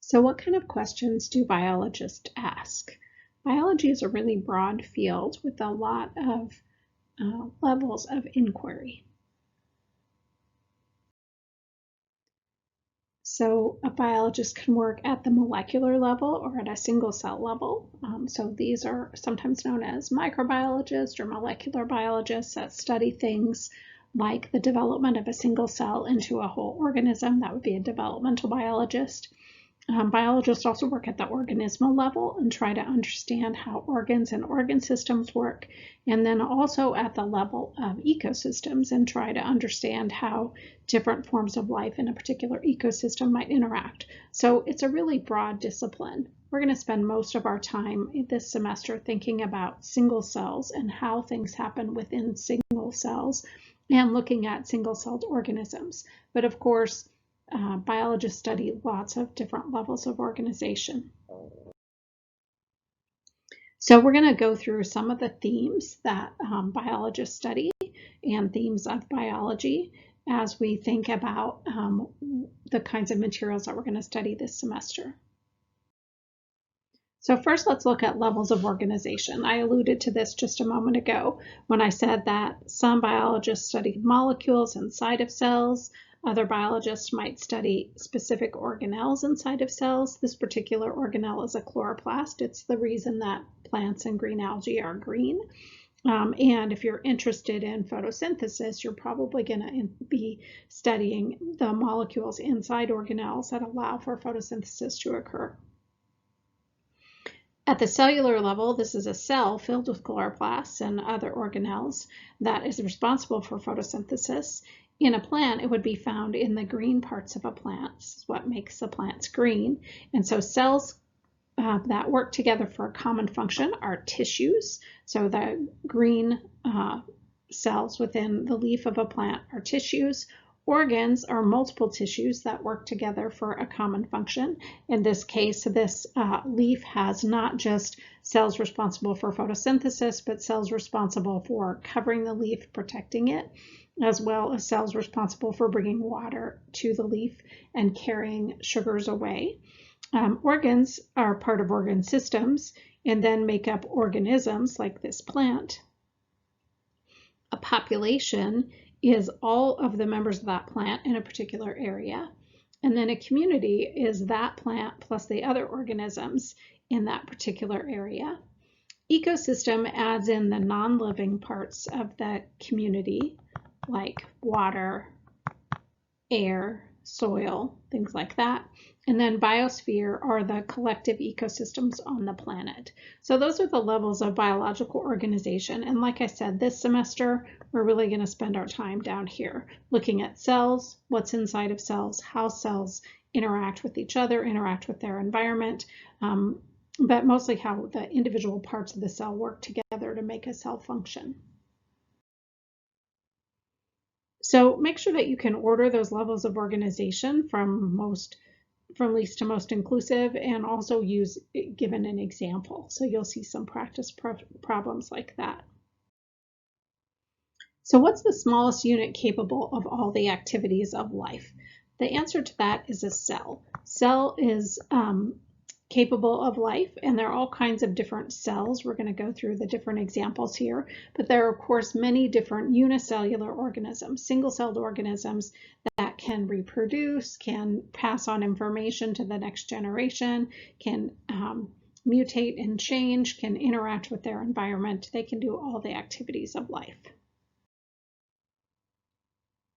So what kind of questions do biologists ask? Biology is a really broad field with a lot of levels of inquiry. So a biologist can work at the molecular level or at a single cell level. So these are sometimes known as microbiologists or molecular biologists that study things like the development of a single cell into a whole organism. That would be a developmental biologist. Biologists also work at the organismal level and try to understand how organs and organ systems work, and then also at the level of ecosystems and try to understand how different forms of life in a particular ecosystem might interact. So it's a really broad discipline. We're going to spend most of our time this semester thinking about single cells and how things happen within single cells and looking at single-celled organisms. But of course, biologists study lots of different levels of organization. So we're going to go through some of the themes that biologists study and themes of biology as we think about the kinds of materials that we're going to study this semester. So first, let's look at levels of organization. I alluded to this just a moment ago when I said that some biologists study molecules inside of cells. Other biologists might study specific organelles inside of cells. This particular organelle is a chloroplast. It's the reason that plants and green algae are green. And if you're interested in photosynthesis, you're probably going to be studying the molecules inside organelles that allow for photosynthesis to occur. At the cellular level, this is a cell filled with chloroplasts and other organelles that is responsible for photosynthesis. In a plant, it would be found in the green parts of a plant. This is what makes the plants green. And so cells that work together for a common function are tissues. So the green cells within the leaf of a plant are tissues. Organs are multiple tissues that work together for a common function. In this case, this leaf has not just cells responsible for photosynthesis, but cells responsible for covering the leaf, protecting it, as well as cells responsible for bringing water to the leaf and carrying sugars away. Organs are part of organ systems and then make up organisms like this plant. A population is all of the members of that plant in a particular area. And then a community is that plant plus the other organisms in that particular area. Ecosystem adds in the non-living parts of the community, like water, air, soil, things like that. And then biosphere are the collective ecosystems on the planet. So those are the levels of biological organization. And like I said, this semester, we're really going to spend our time down here looking at cells, what's inside of cells, how cells interact with each other, interact with their environment, but mostly how the individual parts of the cell work together to make a cell function. So make sure that you can order those levels of organization from least to most inclusive, and also use given an example. So you'll see some practice problems like that. So what's the smallest unit capable of all the activities of life? The answer to that is a cell. Cell is capable of life, and there are all kinds of different cells. We're going to go through the different examples here, but there are of course many different unicellular organisms, single-celled organisms that can reproduce, can pass on information to the next generation, can mutate and change, can interact with their environment. They can do all the activities of life.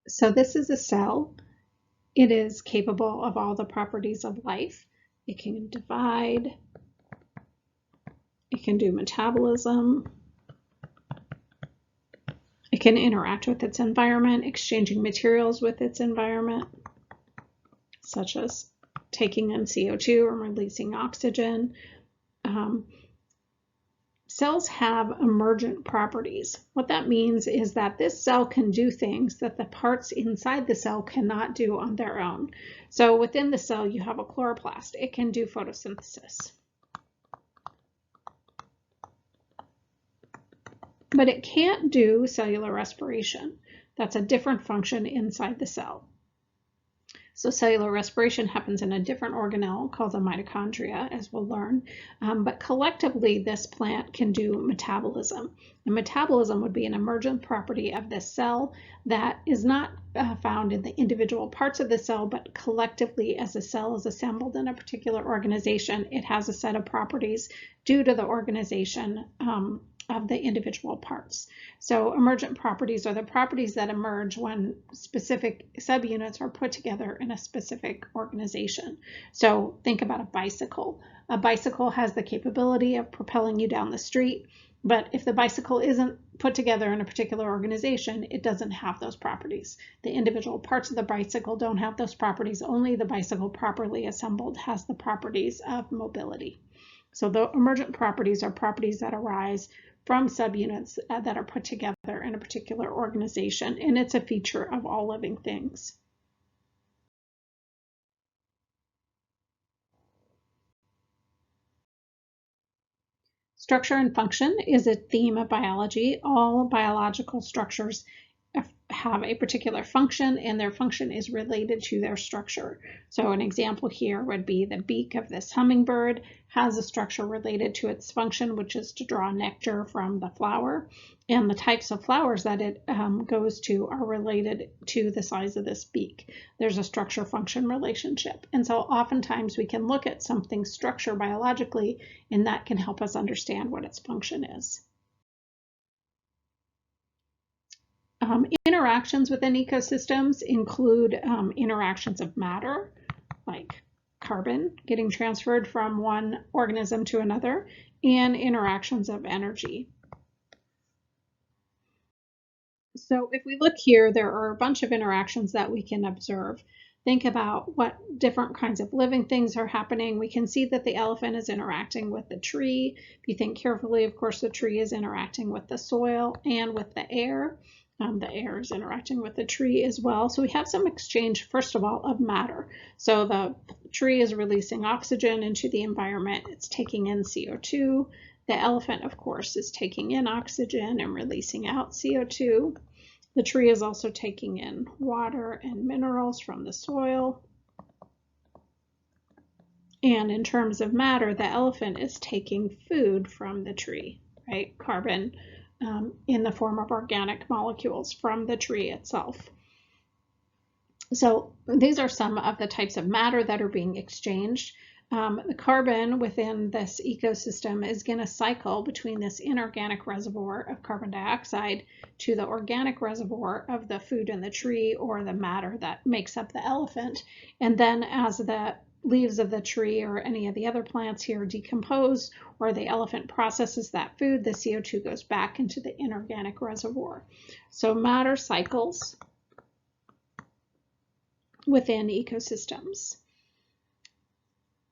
So this is a cell. It is capable of all the properties of life. It can divide, it can do metabolism, it can interact with its environment, exchanging materials with its environment, such as taking in CO2 or releasing oxygen. Cells have emergent properties. What that means is that this cell can do things that the parts inside the cell cannot do on their own. So within the cell, you have a chloroplast. It can do photosynthesis. But it can't do cellular respiration. That's a different function inside the cell. So cellular respiration happens in a different organelle called the mitochondria, as we'll learn. But collectively, this plant can do metabolism. And metabolism would be an emergent property of this cell that is not found in the individual parts of the cell, but collectively, as the cell is assembled in a particular organization, it has a set of properties due to the organization of the individual parts. So emergent properties are the properties that emerge when specific subunits are put together in a specific organization. So think about a bicycle. A bicycle has the capability of propelling you down the street, but if the bicycle isn't put together in a particular organization, it doesn't have those properties. The individual parts of the bicycle don't have those properties. Only the bicycle properly assembled has the properties of mobility. So the emergent properties are properties that arise from subunits that are put together in a particular organization, and it's a feature of all living things. Structure and function is a theme of biology. All biological structures have a particular function, and their function is related to their structure. So an example here would be the beak of this hummingbird has a structure related to its function, which is to draw nectar from the flower. And the types of flowers that it goes to are related to the size of this beak. There's a structure-function relationship. And so oftentimes we can look at something's structure biologically, and that can help us understand what its function is. Interactions within ecosystems include interactions of matter, like carbon getting transferred from one organism to another, and interactions of energy. So if we look here, there are a bunch of interactions that we can observe. Think about what different kinds of living things are happening. We can see that the elephant is interacting with the tree. If you think carefully, of course, the tree is interacting with the soil and with the air. The air is interacting with the tree as well. So we have some exchange, first of all, of matter. So the tree is releasing oxygen into the environment. It's taking in CO2. The elephant, of course, is taking in oxygen and releasing out CO2. The tree is also taking in water and minerals from the soil. And in terms of matter, the elephant is taking food from the tree, right? Carbon in the form of organic molecules from the tree itself. So these are some of the types of matter that are being exchanged. The carbon within this ecosystem is going to cycle between this inorganic reservoir of carbon dioxide to the organic reservoir of the food in the tree or the matter that makes up the elephant. And then as the leaves of the tree or any of the other plants here decompose, or the elephant processes that food, the CO2 goes back into the inorganic reservoir. So matter cycles within ecosystems.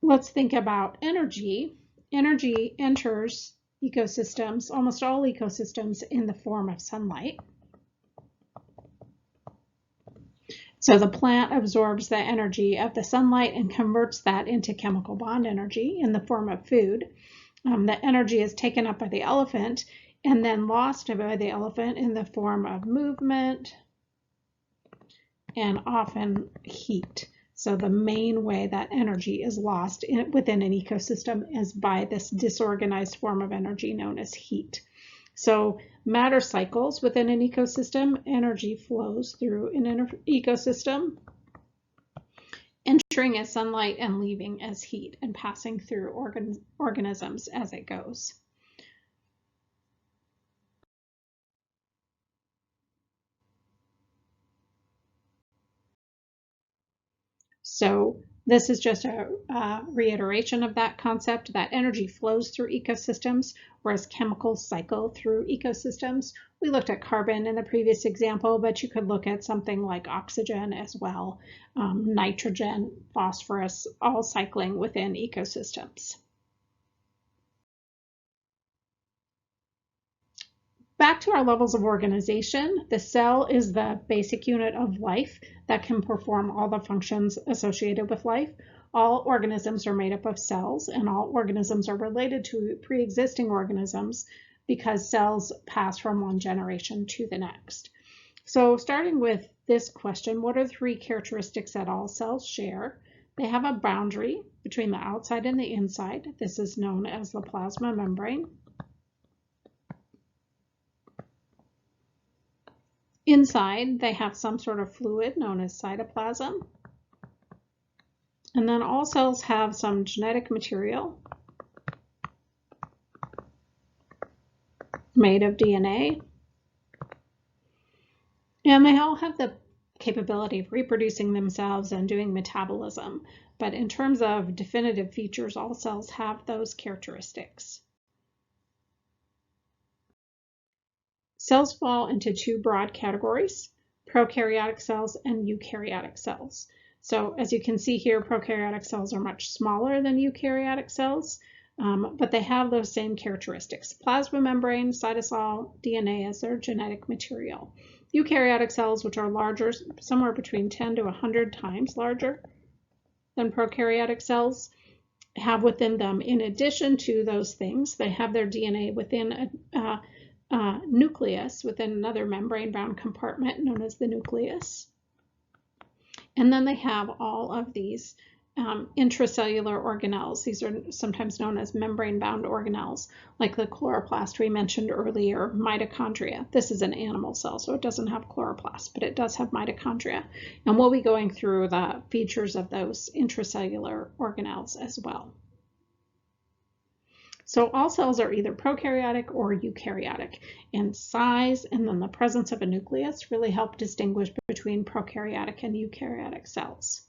Let's think about energy. Energy enters ecosystems, almost all ecosystems, in the form of sunlight. So the plant absorbs the energy of the sunlight and converts that into chemical bond energy in the form of food. The energy is taken up by the elephant and then lost by the elephant in the form of movement and often heat. So the main way that energy is lost within an ecosystem is by this disorganized form of energy known as heat. So matter cycles within an ecosystem. Energy flows through an ecosystem, entering as sunlight and leaving as heat and passing through organisms as it goes. So this is just a reiteration of that concept, that energy flows through ecosystems, whereas chemicals cycle through ecosystems. We looked at carbon in the previous example, but you could look at something like oxygen as well, nitrogen, phosphorus, all cycling within ecosystems. Back to our levels of organization, the cell is the basic unit of life that can perform all the functions associated with life. All organisms are made up of cells, and all organisms are related to pre-existing organisms because cells pass from one generation to the next. So starting with this question, what are 3 characteristics that all cells share? They have a boundary between the outside and the inside. This is known as the plasma membrane. Inside, they have some sort of fluid known as cytoplasm. And then all cells have some genetic material made of DNA. And they all have the capability of reproducing themselves and doing metabolism. But in terms of definitive features, all cells have those characteristics. Cells fall into 2 broad categories, prokaryotic cells and eukaryotic cells. So as you can see here, prokaryotic cells are much smaller than eukaryotic cells, but they have those same characteristics. Plasma membrane, cytosol, DNA as their genetic material. Eukaryotic cells, which are larger, somewhere between 10 to 100 times larger than prokaryotic cells, have within them, in addition to those things, they have their DNA within a nucleus, within another membrane-bound compartment known as the nucleus. And then they have all of these intracellular organelles. These are sometimes known as membrane-bound organelles, like the chloroplast we mentioned earlier, mitochondria. This is an animal cell, so it doesn't have chloroplast, but it does have mitochondria. And we'll be going through the features of those intracellular organelles as well. So all cells are either prokaryotic or eukaryotic, and size and then the presence of a nucleus really help distinguish between prokaryotic and eukaryotic cells.